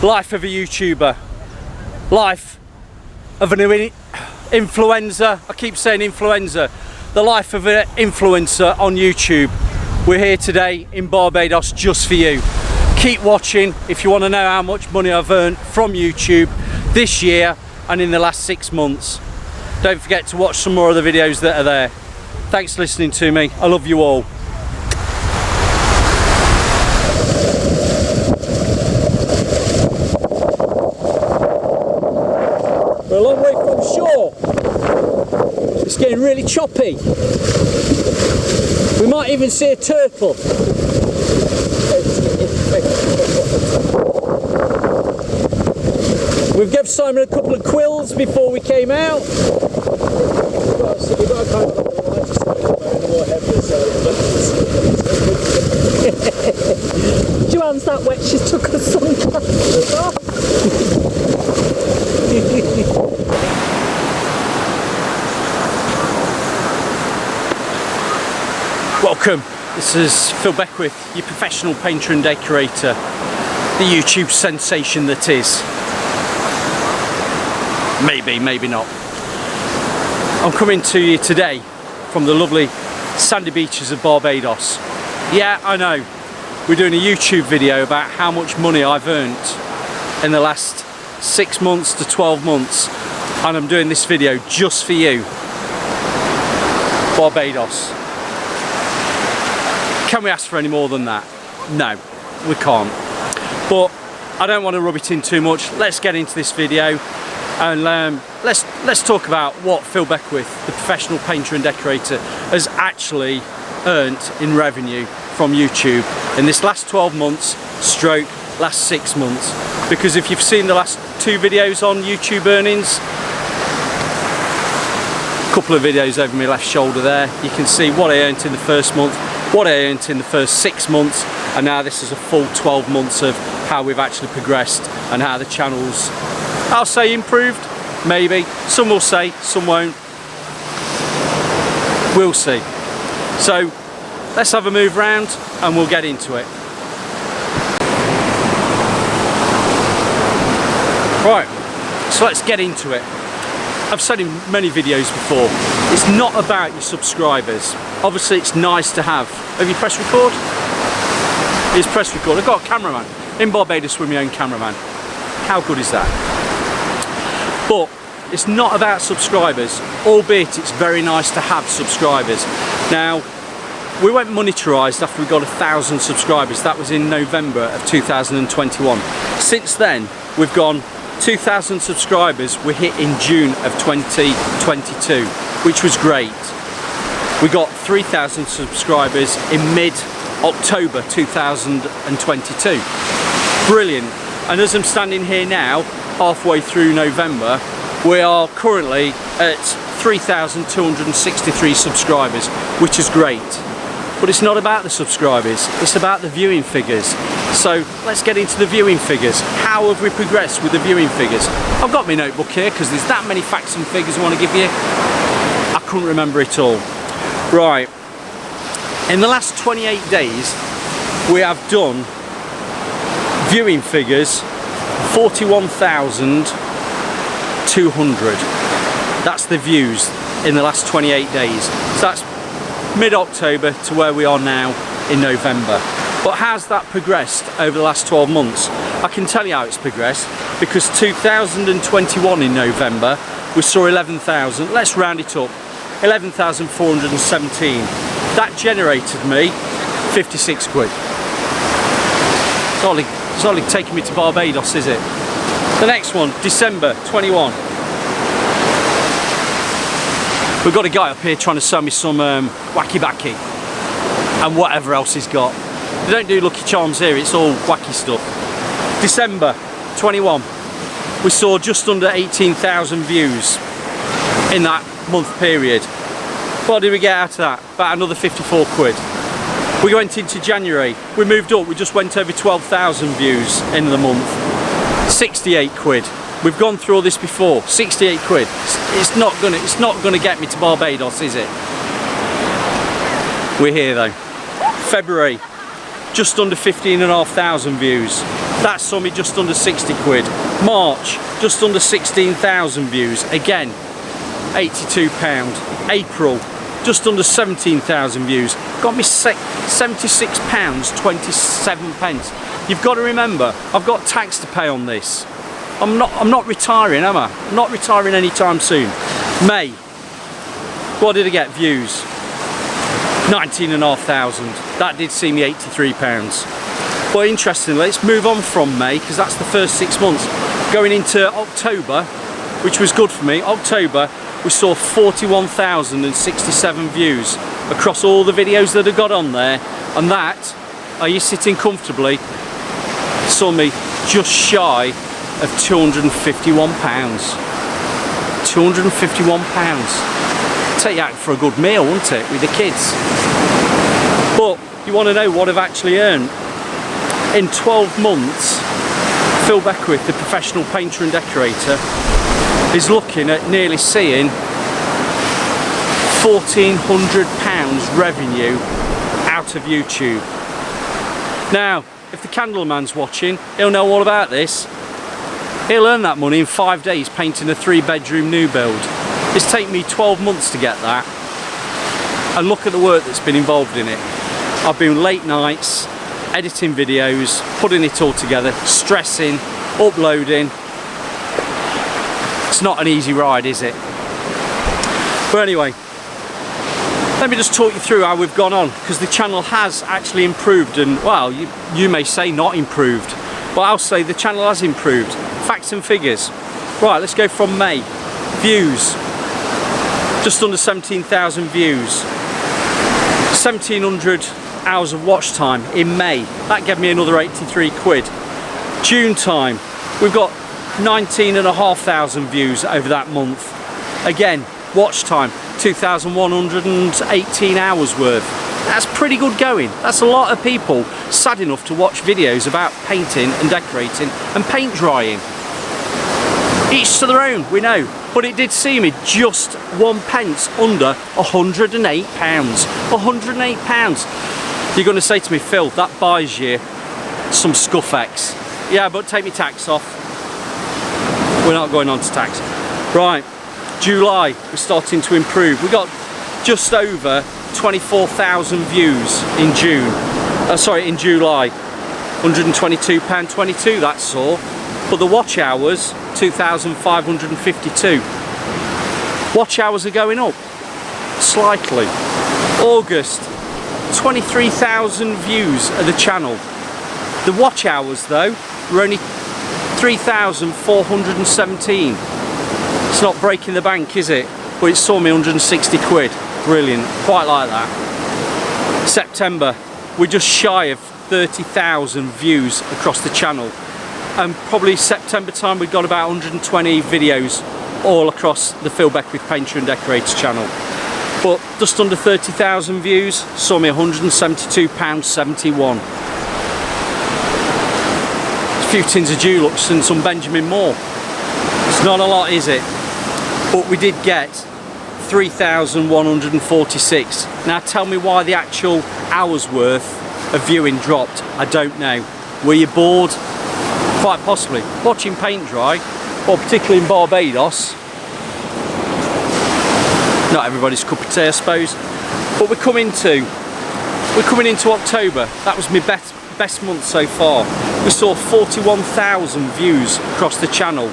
Life of a YouTuber. Life of an influencer. I keep saying influencer. The life of an influencer on YouTube. We're here today in Barbados just for you. Keep watching if you want to know how much money I've earned from YouTube this year and in the last 6 months. Don't forget to watch some more of the videos that are there. Thanks for listening to me. I love you all. We're a long way from shore. It's getting really choppy. We might even see a turtle. We've given Simon a couple of quills before we came out. We've got a kind of on the lighter side and the more heavier side. Joanne's that wet, she took her sunglasses off. Welcome, this is Phil Beckwith, your professional painter and decorator, the YouTube sensation that is. Maybe, maybe not. I'm coming to you today from the lovely sandy beaches of Barbados. Yeah, I know, we're doing a YouTube video about how much money I've earned in the last 6 months to 12 months, and I'm doing this video just for you. Barbados. Can we ask for any more than that? No, we can't. But I don't want to rub it in too much. Let's get into this video and let's talk about what Phil Beckwith, the professional painter and decorator, has actually earned in revenue from YouTube in this last 12 months stroke last 6 months. Because if you've seen the last 2 videos on YouTube earnings, a couple of videos over my left shoulder there, you can see what I earned in the first month, what I earned in the first 6 months, and now this is a full 12 months of how we've actually progressed and how the channel's, I'll say, improved. Maybe. Some will say, some won't. We'll see. So let's have a move round and we'll get into it. Right, so let's get into it. I've said in many videos before, it's not about your subscribers. Obviously it's nice to have. Have you pressed record? It's press record. I've got a cameraman in Barbados with my own cameraman. How good is that? But it's not about subscribers, albeit it's very nice to have subscribers. Now, we went monetized after we got 1,000 subscribers. That was in November of 2021. Since then, we've gone 2,000 subscribers were hit in June of 2022, which was great. We got 3,000 subscribers in mid-October 2022. Brilliant. And as I'm standing here now, halfway through November, we are currently at 3,263 subscribers, which is great. But it's not about the subscribers, it's about the viewing figures. So let's get into the viewing figures. How have we progressed with the viewing figures? I've got my notebook here because there's that many facts and figures I want to give you. I couldn't remember it all. Right, in the last 28 days we have done viewing figures 41,200. That's the views in the last 28 days. So that's mid-October to where we are now in November. But how's that progressed over the last 12 months? I can tell you how it's progressed, because 2021 in November we saw 11,000, let's round it up, 11,417. That generated me 56 quid. It's hardly taking me to Barbados, is it? The next one, December 21. We've got a guy up here trying to sell me some wacky backy and whatever else he's got. They don't do Lucky Charms here, it's all wacky stuff. December 21. We saw just under 18,000 views in that month period. What did we get out of that? About another 54 quid. We went into January, we moved up, we just went over 12,000 views in the month. 68 quid. We've gone through all this before. 68 quid. It's not gonna get me to Barbados, is it? We're here though. February, just under 15,500 views. That saw me just under 60 quid. March, just under 16,000 views. Again, £82. April, just under 17,000 views. Got me £76.27. You've got to remember, I've got tax to pay on this. I'm not retiring, am I? I'm not retiring anytime soon. May, what did I get? Views. 19,500. That did see me £83. But interestingly, let's move on from May, because that's the first 6 months. Going into October, which was good for me. October, we saw 41,067 views across all the videos that I got on there. And that, are you sitting comfortably, saw me just shy of £251. £251. Take you out for a good meal, wouldn't it, with the kids? But you want to know what I've actually earned? In 12 months, Phil Beckwith, the professional painter and decorator, is looking at nearly seeing £1,400 revenue out of YouTube. Now, if the candleman's watching, he'll know all about this. He'll earn that money in 5 days painting a 3-bedroom new build. It's taken me 12 months to get that. And look at the work that's been involved in it. I've been late nights, editing videos, putting it all together, stressing, uploading. It's not an easy ride, is it? But anyway, let me just talk you through how we've gone on, because the channel has actually improved, and well, you may say not improved, but I'll say the channel has improved. Facts and figures. Right, let's go from May. Views. Just under 17,000 views. 1,700 hours of watch time in May. That gave me another 83 quid. June time, we've got 19,500 views over that month. Again, watch time, 2,118 hours worth. That's pretty good going. That's a lot of people sad enough to watch videos about painting and decorating and paint drying. Each to their own, we know. But it did see me just 1 pence under £108. £108. You're going to say to me, Phil, that buys you some scuffex. Yeah, but take me tax off. We're not going on to tax. Right, July, we're starting to improve. We got just over 24,000 views in in July. £122.22 that saw. But the watch hours, 2,552. Watch hours are going up, slightly. August, 23,000 views of the channel. The watch hours though, were only 3,417. It's not breaking the bank, is it? But it saw me 160 quid. Brilliant, quite like that. September, we're just shy of 30,000 views across the channel. And probably September time we've got about 120 videos all across the Phil Beckwith Painter and Decorator channel. But just under 30,000 views, saw me £172.71. A few tins of Dulux and some Benjamin Moore. It's not a lot, is it? But we did get 3,146. Now tell me why the actual hours worth of viewing dropped. I don't know. Were you bored? Quite possibly. Watching paint dry, or particularly in Barbados. Not everybody's cup of tea, I suppose. But we're coming into October. That was my best month so far. We saw 41,000 views across the channel,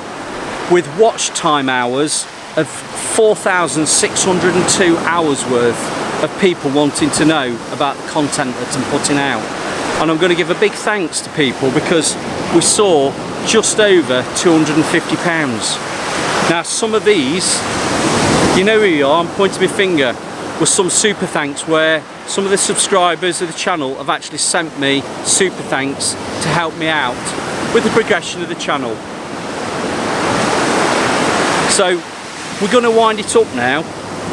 with watch time hours of 4,602 hours worth of people wanting to know about the content that I'm putting out. And I'm going to give a big thanks to people, because we saw just over £250. Now some of these, you know who you are, I'm pointing my finger, with some super thanks where some of the subscribers of the channel have actually sent me super thanks to help me out with the progression of the channel. So we're going to wind it up now,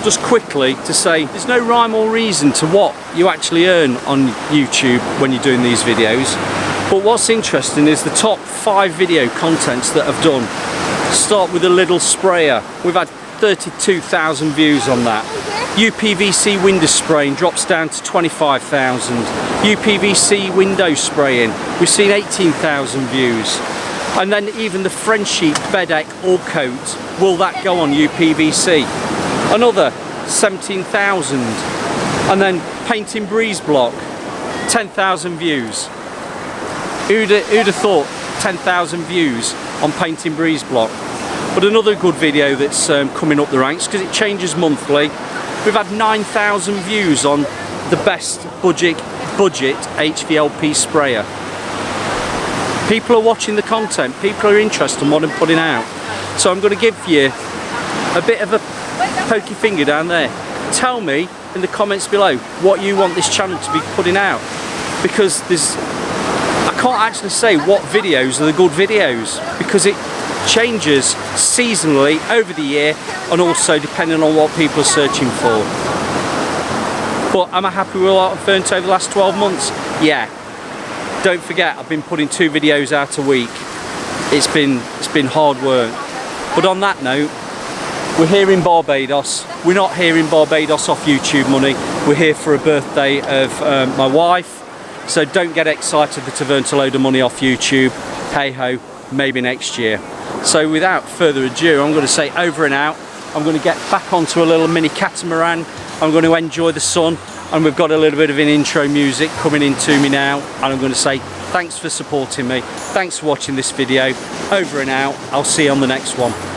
just quickly to say there's no rhyme or reason to what you actually earn on YouTube when you're doing these videos. But what's interesting is the top 5 video contents that I've done. Start with a little sprayer. We've had 32,000 views on that. UPVC window spraying drops down to 25,000. UPVC window spraying, we've seen 18,000 views. And then even the Friendship Bedeck All Coat, will that go on UPVC? Another 17,000. And then Painting Breeze Block, 10,000 views. Who'd have thought 10,000 views on Painting Breeze Block? But another good video that's coming up the ranks, because it changes monthly. We've had 9,000 views on the best budget HVLP sprayer. People are watching the content, people are interested in what I'm putting out. So I'm going to give you a bit of a pokey finger down there. Tell me in the comments below what you want this channel to be putting out, because I can't actually say what videos are the good videos, because it changes seasonally over the year and also depending on what people are searching for. But am I happy with what I've earned over the last 12 months? Yeah. Don't forget, I've been putting 2 videos out a week. It's been hard work. But on that note, we're here in Barbados. We're not here in Barbados off YouTube money. We're here for a birthday of my wife. So don't get excited that I've earned a load of money off YouTube. Hey ho, maybe next year. So without further ado, I'm going to say over and out. I'm going to get back onto a little mini catamaran. I'm going to enjoy the sun, and we've got a little bit of an intro music coming into me now, and I'm going to say thanks for supporting me. Thanks for watching this video. Over and out. I'll see you on the next one.